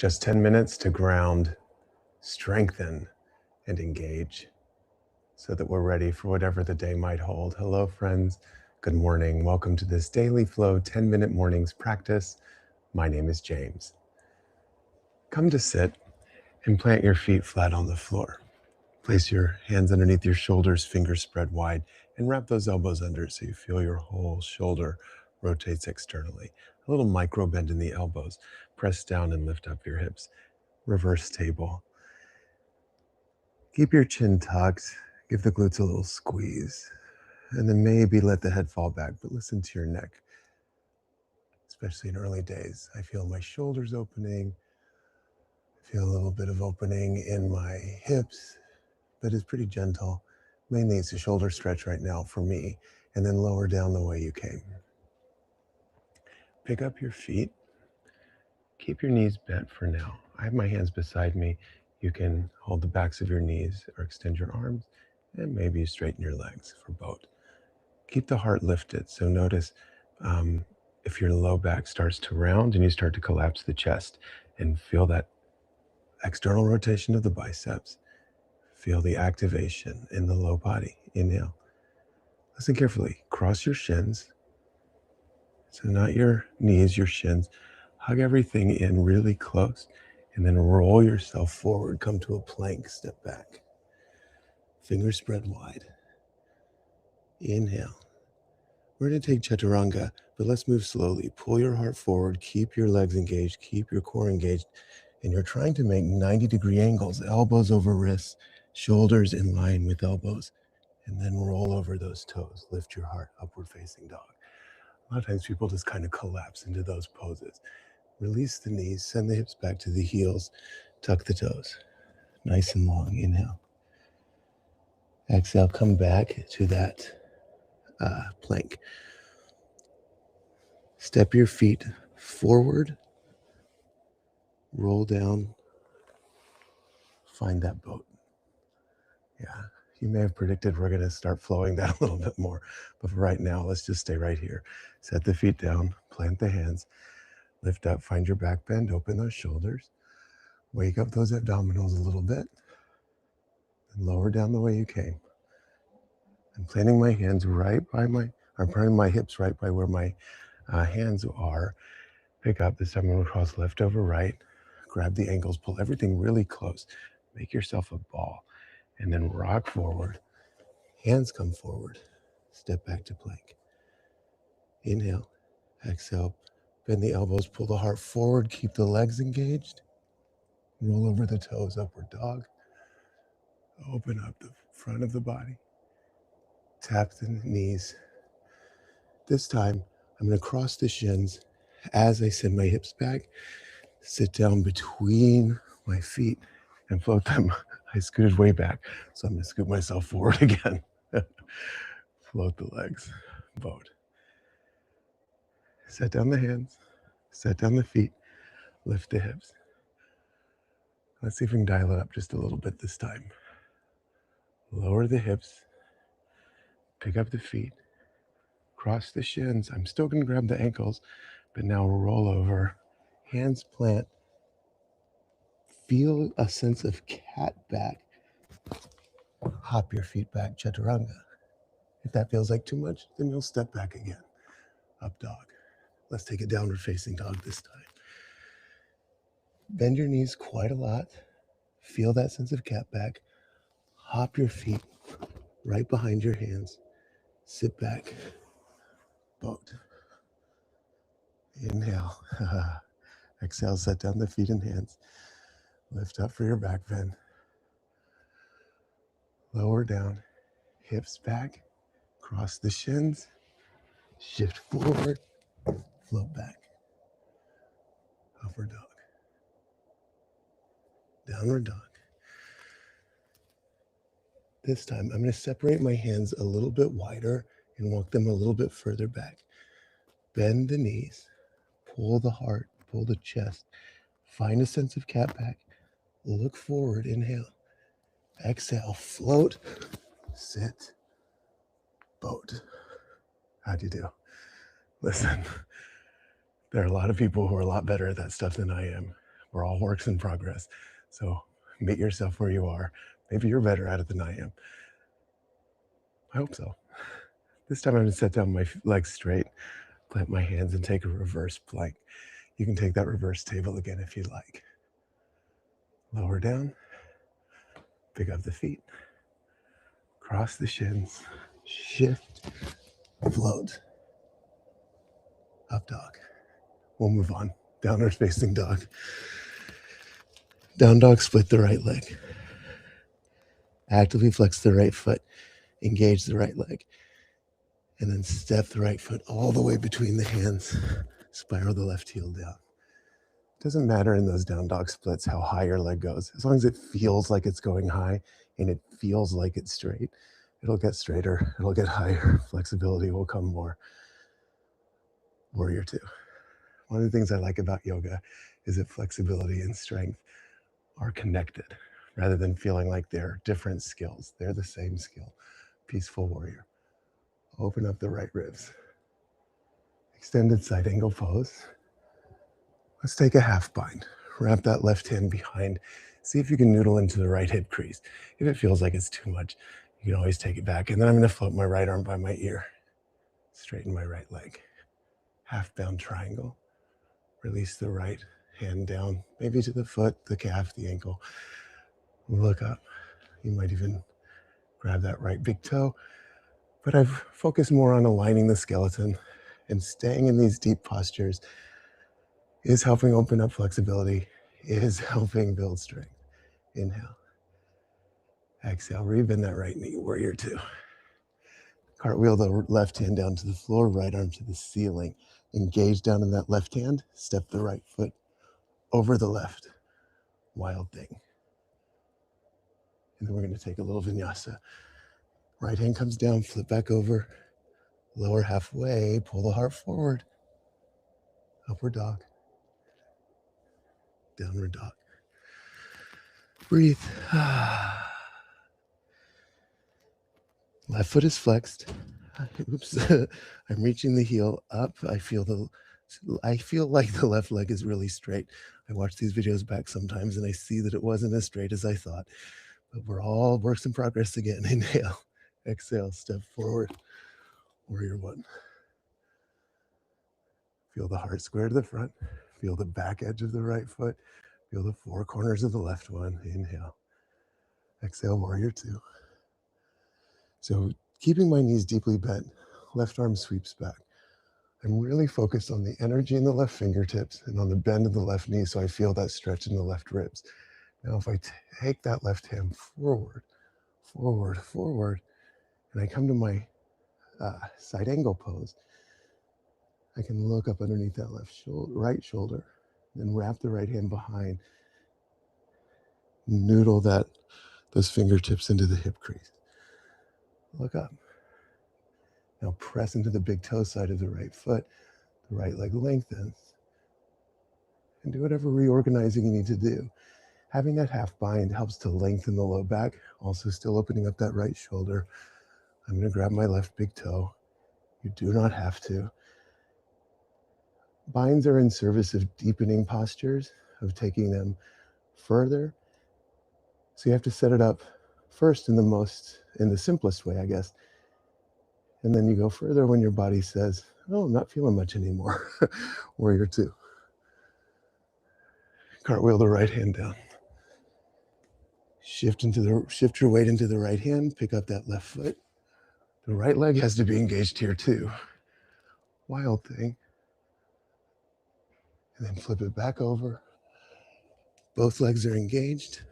Just 10 minutes to ground, strengthen, and engage so that we're ready for whatever the day might hold. Hello, friends. Good morning. Welcome to this Daily Flow 10-minute mornings practice. My name is James. Come to sit and plant your feet flat on the floor. Place your hands underneath your shoulders, fingers spread wide, and wrap those elbows under so you feel your whole shoulder rotates externally. A little micro bend in the elbows. Press down and lift up your hips. Reverse table. Keep your chin tucked. Give the glutes a little squeeze. And then maybe let the head fall back, but listen to your neck. Especially in early days. I feel my shoulders opening. I feel a little bit of opening in my hips, but it's pretty gentle. Mainly it's a shoulder stretch right now for me. And then lower down the way you came. Pick up your feet. Keep your knees bent for now. I have my hands beside me. You can hold the backs of your knees or extend your arms, and maybe you straighten your legs for both. Keep the heart lifted. So notice if your low back starts to round and you start to collapse the chest, and feel that external rotation of the biceps. Feel the activation in the low body. Inhale. Listen carefully. Cross your shins. So not your knees, your shins. Hug everything in really close, and then roll yourself forward. Come to a plank, step back. Fingers spread wide. Inhale. We're going to take Chaturanga, but let's move slowly. Pull your heart forward, keep your legs engaged, keep your core engaged, and you're trying to make 90-degree angles, elbows over wrists, shoulders in line with elbows, and then roll over those toes. Lift your heart, upward facing dog. A lot of times people just kind of collapse into those poses. Release the knees, send the hips back to the heels, tuck the toes. Nice and long, inhale. Exhale, come back to that plank. Step your feet forward, roll down, find that boat. Yeah, you may have predicted we're going to start flowing that a little bit more, but for right now, let's just stay right here. Set the feet down, plant the hands, lift up, find your back bend, open those shoulders, wake up those abdominals a little bit, and lower down the way you came. I'm planting my hands I'm planting my hips right by where my hands are. Pick up, this time I'm going to cross left over right, grab the ankles, pull everything really close, make yourself a ball, and then rock forward. Hands come forward, step back to plank. Inhale, exhale, bend the elbows, pull the heart forward, keep the legs engaged, roll over the toes, upward dog, open up the front of the body, tap the knees. This time, I'm going to cross the shins as I send my hips back, sit down between my feet and float them. I scooted way back, so I'm going to scoot myself forward again. Float the legs, boat. Set down the hands, set down the feet, lift the hips. Let's see if we can dial it up just a little bit this time. Lower the hips, pick up the feet, cross the shins. I'm still going to grab the ankles, but now roll over, hands plant. Feel a sense of cat back. Hop your feet back, Chaturanga. If that feels like too much, then you'll step back again. Up dog. Let's take a downward facing dog this time. Bend your knees quite a lot. Feel that sense of cat back. Hop your feet right behind your hands. Sit back. Boat. Inhale. Exhale, set down the feet and hands. Lift up for your back bend. Lower down. Hips back. Cross the shins. Shift forward. Float back. Upward dog. Downward dog. This time, I'm going to separate my hands a little bit wider and walk them a little bit further back. Bend the knees, pull the heart, pull the chest, find a sense of cat back, look forward, inhale, exhale, float, sit, boat. How'd you do? Listen, there are a lot of people who are a lot better at that stuff than I am, We're all works in progress. So meet yourself where you are. Maybe you're better at it than I am. I hope so. This time I'm going to set down my legs straight, plant my hands, and take a reverse plank. You can take that reverse table again if you like. Lower down, pick up the feet, cross the shins, shift, float, up dog. We'll move on. Downward facing dog. Down dog, split the right leg. Actively flex the right foot, engage the right leg, and then step the right foot all the way between the hands, spiral the left heel down. It doesn't matter in those down dog splits how high your leg goes. As long as it feels like it's going high and it feels like it's straight, it'll get straighter, it'll get higher, flexibility will come more. Warrior two. One of the things I like about yoga is that flexibility and strength are connected rather than feeling like they're different skills. They're the same skill. Peaceful warrior. Open up the right ribs. Extended side angle pose. Let's take a half bind. Wrap that left hand behind. See if you can noodle into the right hip crease. If it feels like it's too much, you can always take it back. And then I'm going to float my right arm by my ear. Straighten my right leg. Half bound triangle. Release the right hand down, maybe to the foot, the calf, the ankle. Look up. You might even grab that right big toe. But I've focused more on aligning the skeleton, and staying in these deep postures is helping open up flexibility, is helping build strength. Inhale. Exhale, rebend that right knee, warrior two. Cartwheel the left hand down to the floor, right arm to the ceiling. Engage down in that left hand, step the right foot over the left. Wild thing. And then we're going to take a little vinyasa. Right hand comes down, flip back over, lower halfway, pull the heart forward. Upward dog. Downward dog. Breathe. Left foot is flexed. Oops. I'm reaching the heel up. I feel like the left leg is really straight. I watch these videos back sometimes and I see that it wasn't as straight as I thought. But we're all works in progress again. Inhale. Exhale. Step forward. Warrior one. Feel the heart square to the front. Feel the back edge of the right foot. Feel the four corners of the left one. Inhale. Exhale, warrior two. So keeping my knees deeply bent, left arm sweeps back. I'm really focused on the energy in the left fingertips and on the bend of the left knee so I feel that stretch in the left ribs. Now if I take that left hand forward, forward, forward, and I come to my side angle pose, I can look up underneath that right shoulder, then wrap the right hand behind, noodle those fingertips into the hip crease. Look up. Now press into the big toe side of the right foot. The right leg lengthens. And do whatever reorganizing you need to do. Having that half bind helps to lengthen the low back, also still opening up that right shoulder. I'm going to grab my left big toe. You do not have to. Binds are in service of deepening postures, of taking them further. So you have to set it up first in the simplest way, I guess. And then you go further when your body says, oh, I'm not feeling much anymore. Warrior two. Cartwheel the right hand down. Shift your weight into the right hand, pick up that left foot. The right leg has to be engaged here too. Wild thing. And then flip it back over. Both legs are engaged.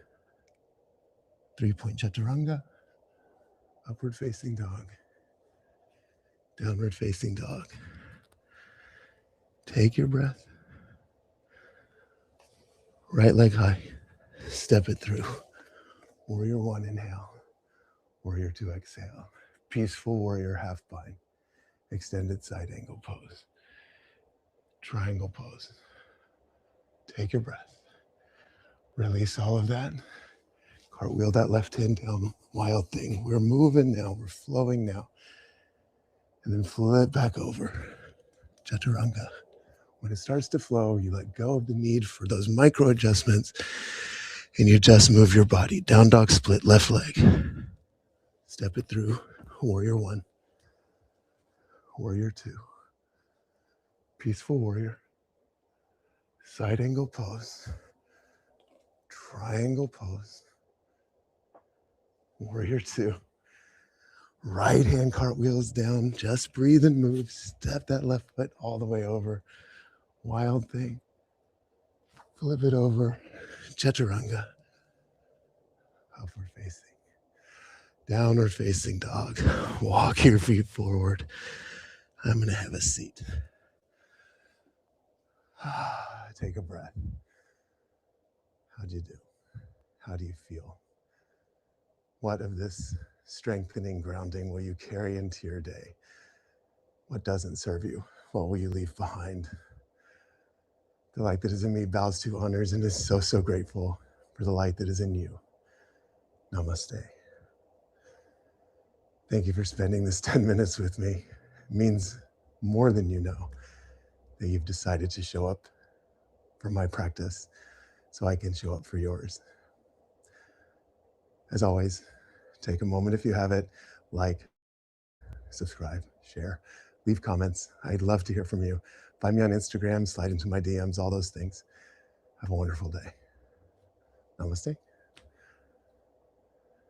3-point chaturanga. Upward facing dog. Downward facing dog. Take your breath. Right leg high. Step it through. Warrior one, inhale. Warrior two, exhale. Peaceful warrior half bind. Extended side angle pose. Triangle pose. Take your breath. Release all of that. Cartwheel that left hand down. Wild thing. We're moving now. We're flowing now. And then flip back over. Chaturanga. When it starts to flow, you let go of the need for those micro adjustments and you just move your body. Down dog split, left leg. Step it through. Warrior one, warrior two, peaceful warrior, side angle pose, triangle pose, warrior two. Right hand cartwheels down, just breathe and move. Step that left foot all the way over. Wild thing. Flip it over. Chaturanga. Upward facing. Downward facing dog. Walk your feet forward. I'm going to have a seat. Take a breath. How'd you do? How do you feel? What of this strengthening grounding will you carry into your day? What doesn't serve you? What will you leave behind? The light that is in me bows to, honors, and is so, so grateful for the light that is in you. Namaste. Thank you for spending this 10 minutes with me. It means more than you know that you've decided to show up for my practice so I can show up for yours. As always, take a moment if you have it, like, subscribe, share, leave comments. I'd love to hear from you. Find me on Instagram, slide into my DMs, all those things. Have a wonderful day. Namaste.